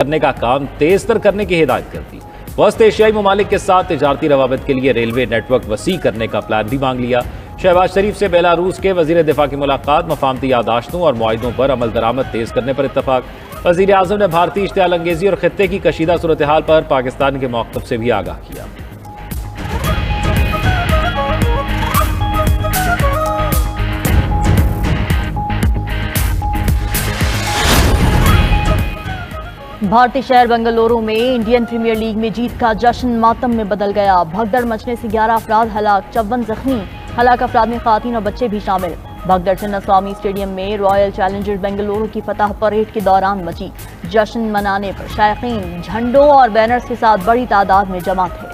करने का काम तेज तर करने की हिदायत कर दी। वस्त एशियाई ममालिक के साथ तिजारती रवाबित के लिए रेलवे नेटवर्क वसी करने का प्लान भी मांग लिया। शहबाज शरीफ से बेलारूस के वजीर दिफा की मुलाकात, मफाहमती यादाश्तों और मुआहिदों पर अमल दरामद तेज करने पर इत्तफाक। वजीर आजम ने भारतीय इश्तियाल अंगेजी और खित्ते की कशीदा सूरत हाल पर पाकिस्तान के मौक़िफ़ से भी आगाह किया। भारतीय शहर बेंगलुरु में इंडियन प्रीमियर लीग में जीत का जश्न मातम में बदल गया। भगदड़ मचने से 11 अफराद हलाक, 54 जख्मी। हलाक अफराद में खातीन और बच्चे भी शामिल। भगदड़ चिन्नास्वामी स्टेडियम में रॉयल चैलेंजर्स बेंगलुरु की फतह परेड के दौरान मची। जश्न मनाने पर शायकीन झंडों और बैनर्स के साथ बड़ी तादाद में जमा थे।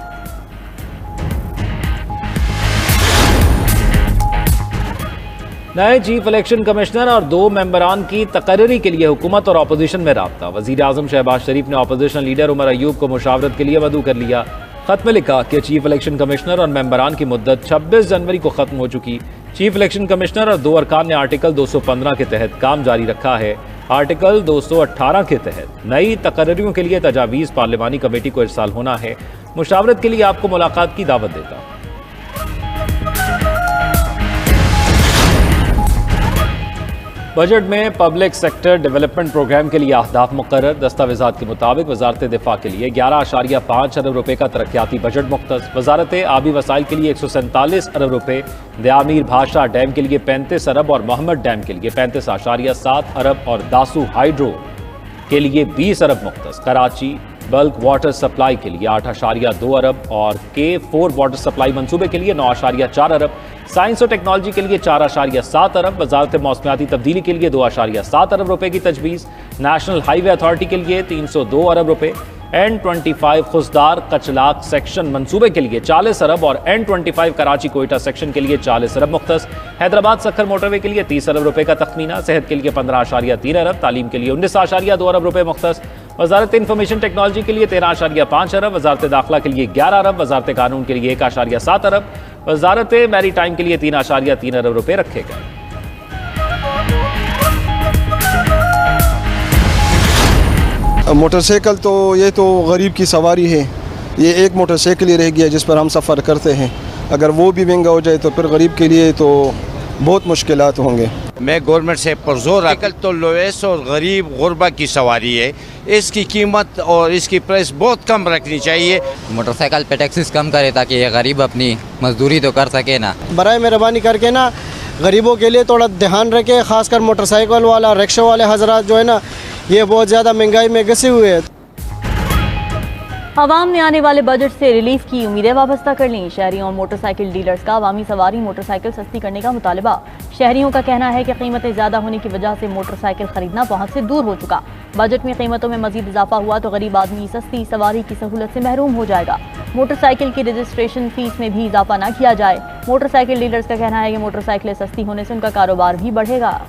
नए चीफ इलेक्शन कमिश्नर और 2 मेंबरान की तकर्री के लिए हुकूमत और अपोजिशन में राब्ता। वजीर आजम शहबाज शरीफ ने अपोजिशन लीडर उमर अयूब को मुशावरत के लिए मदऊ कर लिया। खत में लिखा कि चीफ इलेक्शन कमिश्नर और मेंबरान की मुद्दत 26 जनवरी को खत्म हो चुकी। चीफ इलेक्शन कमिश्नर और 2 अरकान ने आर्टिकल 215 के तहत काम जारी रखा है। आर्टिकल 218 के तहत नई तकर्रियों के लिए तजावीज़ पार्लिमानी कमेटी को इरसाल होना है। मुशावरत के लिए आपको मुलाकात की दावत देता। बजट में पब्लिक सेक्टर डेवलपमेंट प्रोग्राम के लिए अहदाफ मुकर्रर। दस्तावेजात के मुताबिक वजारत दिफा के लिए 11.5 अरब रुपए का तरक्याती बजट मुख्तस। वजारत आबी वसाइल के लिए 147 अरब रुपए, दयामीर भाषा डैम के लिए 35 अरब और मोहम्मद डैम के लिए 35.7 अरब और दासू हाइड्रो के लिए 20 अरब मुख्तस। कराची बल्क वाटर सप्लाई के लिए 8.2 अरब और K4 वाटर सप्लाई मंसूबे के लिए 9.4 अरब। साइंस और टेक्नोलॉजी के लिए 4.7 अरब। वजारत मौसमियाती तब्दीली के लिए 2.7 अरब रुपए की तजवीज़। नेशनल हाईवे अथॉरिटी के लिए 302 अरब रुपए। N25 खुसदार कचलाक सेक्शन मंसूबे के लिए 40 अरब और N25 कराची कोयटा सेक्शन के लिए 40 अरब मुख्तस। हैदराबाद सखर मोटरवे के लिए 30 अरब रुपए का तखमीना। सेहत के लिए 15.3 अरब। तालीम के लिए 19.2 अरब रुपए मुख्तस। वजारत इंफॉर्मेशन टेक्नोलॉजी के लिए 13.5 अरब। वजारत दाखिला के लिए 11 अरब। वजारत कानून के लिए 1.7 अरब। वजारत मैरी टाइम के लिए 3.3 अरब रुपए रखे गए। मोटरसाइकिल तो ये तो गरीब की सवारी है। ये एक मोटरसाइकिल ही रह गया जिस पर हम सफ़र करते हैं। अगर वो भी महंगा हो जाए तो फिर गरीब के लिए तो बहुत मुश्किलात होंगे। मैं गवर्नमेंट से पुरजोर साइकिल तो लोएस और गरीब गुरबा की सवारी है। इसकी कीमत और इसकी प्राइस बहुत कम रखनी चाहिए। मोटरसाइकिल पे टैक्सेस कम करे ताकि ये गरीब अपनी मजदूरी तो कर सके ना। बराए मेहरबानी करके ना गरीबों के लिए थोड़ा ध्यान रखें, खासकर मोटरसाइकिल वाला रिक्शा वाले हजरात जो है ना, ये बहुत ज़्यादा महंगाई में घसे हुए हैं। अवाम ने आने वाले बजट से रिलीफ की उम्मीदें वाबस्ता कर लीं। शहरियों और मोटरसाइकिल डीलर्स का अवामी सवारी मोटरसाइकिल सस्ती करने का मुतालबा। शहरियों का कहना है कि कीमतें ज़्यादा होने की वजह से मोटरसाइकिल खरीदना पहुंच से दूर हो चुका। बजट में कीमतों में मजीद इजाफा हुआ तो गरीब आदमी सस्ती सवारी की सहूलत से महरूम हो जाएगा। मोटरसाइकिल की रजिस्ट्रेशन फीस में भी इजाफा न किया जाए। मोटरसाइकिल डीलर्स का कहना है कि मोटरसाइकिलें सस्ती होने से उनका कारोबार भी बढ़ेगा।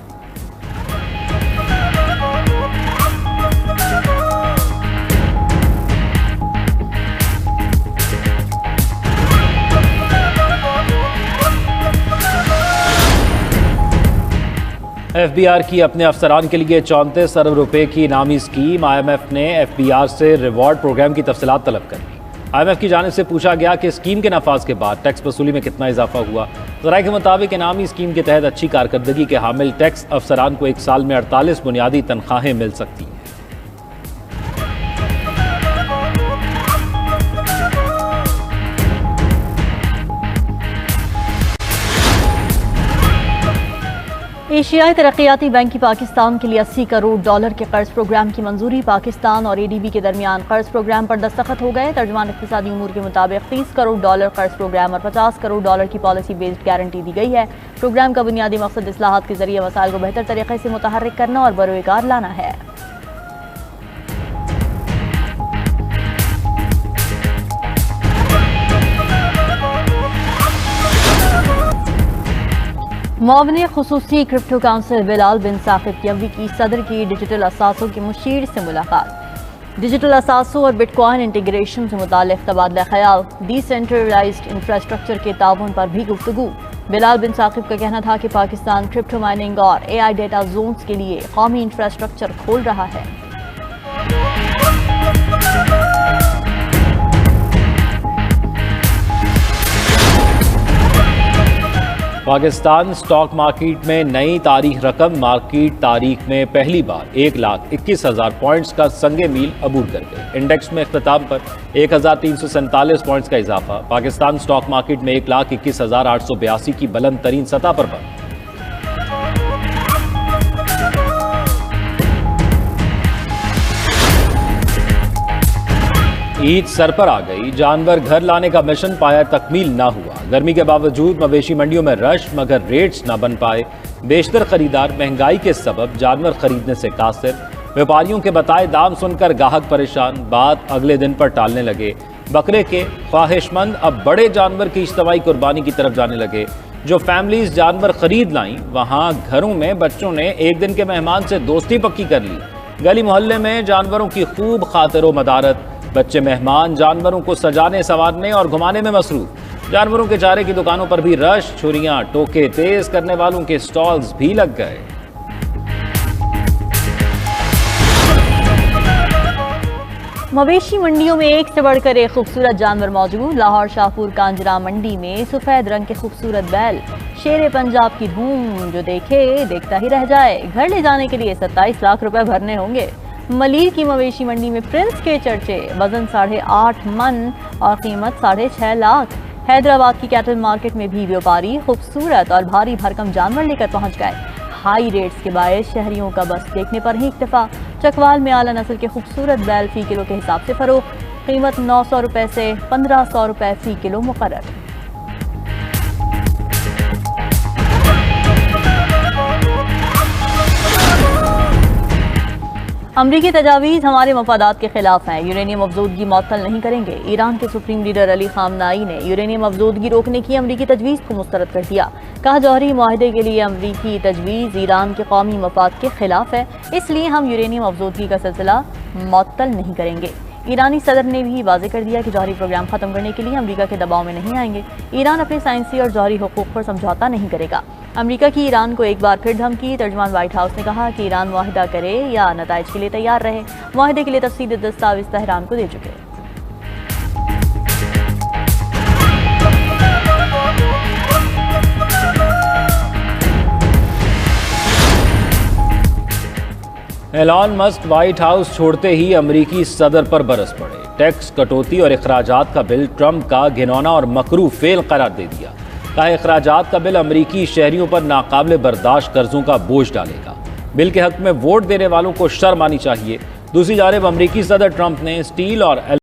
FBR की अपने अफसरान के लिए 34 अरब रुपए की इनामी स्कीम। IMF ने FBR से रिवॉर्ड प्रोग्राम की तफसीलात तलब कर ली। IMF की जानिब से पूछा गया कि स्कीम के नफाज के बाद टैक्स वसूली में कितना इजाफा हुआ। ज़राए के मुताबिक इनामी स्कीम के तहत अच्छी कारकर्दगी के हामिल टैक्स अफसरान को 1 साल में 48 बुनियादी तनख्वाहें मिल सकती हैं। एशियाई तरक्याती बैंक की पाकिस्तान के लिए $80 करोड़ के कर्ज प्रोग्राम की मंजूरी। पाकिस्तान और ADB के दरमियान कर्ज प्रोग्राम पर दस्तखत हो गए। तर्जुमान इक़्तिसादी उमूर के मुताबिक $30 करोड़ कर्ज प्रोग्राम और $50 करोड़ की पॉलिसी बेस्ड गारंटी दी गई है। प्रोग्राम का बुनियादी मकसद इस्लाहात के जरिए वसाइल को बेहतर तरीके से मुतहर्रिक करना और बरोकार लाना है। मुआविन खुसूसी क्रिप्टो काउंसिल बिलाल बिन साकिब यवी की सदर की डिजिटल असासों के मुशीर से मुलाकात। डिजिटल असासों और बिटकॉइन इंटीग्रेशन से मुताल्लिक़ तबादला ख्याल, डिसेंट्रलाइज्ड इंफ्रास्ट्रक्चर के ताउन पर भी गुफ्तगू। बिलाल बिन साकिब का कहना था कि पाकिस्तान क्रिप्टो माइनिंग और AI डेटा जोन्स के लिए कौमी इंफ्रास्ट्रक्चर खोल रहा है। पाकिस्तान स्टॉक मार्केट में नई तारीख रकम मार्केट तारीख में पहली बार 1,21,000 पॉइंट्स का संगे मील अबूर कर गई। इंडेक्स में इख्तिताम पर 1,347 पॉइंट्स का इजाफा। पाकिस्तान स्टॉक मार्केट में 1,21,882 की बुलंद तरीन सतह पर बंद। ईद सर पर आ गई, जानवर घर लाने का मिशन पाया तकमील ना हुआ। गर्मी के बावजूद मवेशी मंडियों में रश, मगर रेट्स ना बन पाए। बेशतर खरीदार महंगाई के सबब जानवर खरीदने से कासिर। व्यापारियों के बताए दाम सुनकर गाहक परेशान, बात अगले दिन पर टालने लगे। बकरे के ख्वाहिशमंद अब बड़े जानवर की इज्तिमाई कुर्बानी की तरफ जाने लगे। जो फैमिलीज जानवर खरीद लाईं, वहां घरों में बच्चों ने एक दिन के मेहमान से दोस्ती पक्की कर ली। गली मोहल्ले में जानवरों की खूब खातिरो मदारत। बच्चे मेहमान जानवरों को सजाने, संवारने और घुमाने में मसरूफ। जानवरों के चारे की दुकानों पर भी रश, छुरियां, टोके तेज करने वालों के स्टॉल्स भी लग गए। मवेशी मंडियों में एक से बढ़कर एक खूबसूरत जानवर मौजूद। लाहौर शाहपुर कांजरा मंडी में सफेद रंग के खूबसूरत बैल, शेर पंजाब की धूम, जो देखे देखता ही रह जाए। घर ले जाने के लिए 27 लाख रुपए भरने होंगे। मलीर की मवेशी मंडी में प्रिंस के चर्चे, वजन 8.5 मन और कीमत 6.5 लाख। हैदराबाद की कैटल मार्केट में भी व्यापारी खूबसूरत और भारी भरकम जानवर लेकर पहुंच गए। हाई रेट्स के बायस शहरियों का बस देखने पर ही इक्तफा। चकवाल में आला नस्ल के खूबसूरत बैल फी किलो के हिसाब से फरोख्त, कीमत 900 रुपए से 1500 रुपए फी किलो मुकर्रर। अमरीकी तजावीज़ हमारे मफादात के खिलाफ हैं, यूरेनियम अफजूदगी मअतल नहीं करेंगे। ईरान के सुप्रीम लीडर अली खामनाई ने यूरेनियम अफजूदगी रोकने की अमरीकी तजवीज़ को मुस्तरद कर दिया। कहा, जौहरी मुआहदे के लिए अमरीकी तजवीज़ ईरान के कौमी मफाद के खिलाफ है, इसलिए हम यूरेनियम अफजूदगी का सिलसिला मअतल नहीं करेंगे। ईरानी सदर ने भी वाज़ेह कर दिया कि जौहरी प्रोग्राम ख़त्म करने के लिए अमरीका के दबाव में नहीं आएंगे। ईरान अपने साइंसी और जौहरी हुकूक पर समझौता नहीं करेगा। अमरीका की ईरान को एक बार फिर धमकी। तर्जुमान व्हाइट हाउस ने कहा कि ईरान मुआहिदा करे या नताइज के लिए तैयार रहे। मुआहिदे के लिए तफसीली दस्तावेज तेहरान को दे चुके। एलॉन मस्क व्हाइट हाउस छोड़ते ही अमरीकी सदर पर बरस पड़े। टैक्स कटौती और अखराजात का बिल ट्रंप का घिनौना और मकरू फेल करार दे दिया। कहा, अखराजात का बिल अमरीकी शहरियों पर नाकाबिले बर्दाश्त कर्जों का बोझ डालेगा। बिल के हक में वोट देने वालों को शर्म आनी चाहिए। दूसरी जानिब अमरीकी सदर ट्रंप ने स्टील और